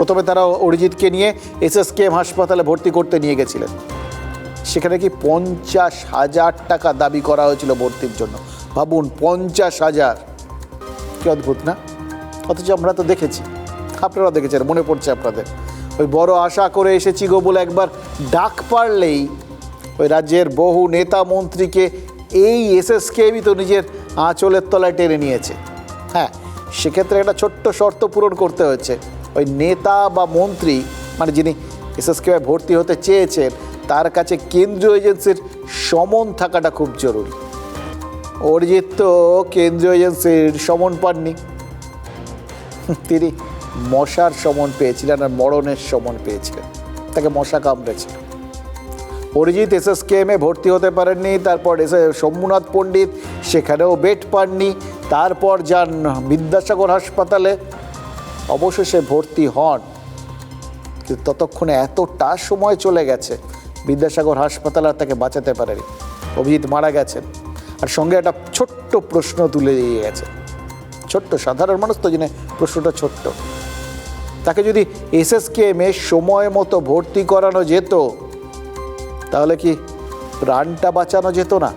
প্রথমে তারা অরিজিৎকে নিয়ে SSKM হাসপাতালে ভর্তি করতে নিয়ে গেছিলেন। সেখানে কি 50,000 টাকা দাবি করা হয়েছিল ভর্তির জন্য। ভাবুন, 50,000, কি অদ্ভুত না? অথচ আমরা তো দেখেছি, আপনারা দেখেছেন, মনে পড়ছে আপনাদের, ওই বড় আশা করে এসেছি গো বলে একবার ডাক পারলেই ওই রাজ্যের বহু নেতা মন্ত্রীকে এই SSKMই তো নিজের আঁচলের তলায় টেনে নিয়েছে। হ্যাঁ, সেক্ষেত্রে একটা ছোট্ট শর্ত পূরণ করতে হয়েছে। ওই নেতা বা মন্ত্রী, মানে যিনি SSKM ভর্তি হতে চেয়েছেন, তার কাছে কেন্দ্রীয় এজেন্সির সমন থাকাটা খুব জরুরি। অরিজিৎ তো কেন্দ্রীয় এজেন্সির সমন পাননি, তিনি মশার সমন পেয়েছিলেন আর মরণের সমন পেয়েছিলেন, তাকে মশা কামড়েছিল। অরিজিৎ SSKM-এ ভর্তি হতে পারেননি, তারপর শম্ভুনাথ পণ্ডিত সেখানেও বেড পাননি, তারপর যান বিদ্যাসাগর হাসপাতালে, অবশেষে ভর্তি হন। কিন্তু ততক্ষণে এতটা সময় চলে গেছে, বিদ্যাসাগর হাসপাতাল আর তাকে বাঁচাতে পারেনি, অভিজিৎ মারা গেছেন। আর সঙ্গে একটা ছোট্ট প্রশ্ন তুলে দিয়ে গেছে, ছোট্ট, সাধারণ মানুষ তো জেনে প্রশ্নটা ছোট্ট, তাকে যদি SSKM-এ সময় মতো ভর্তি করানো যেত তাহলে কি প্রাণটা বাঁচানো যেত না?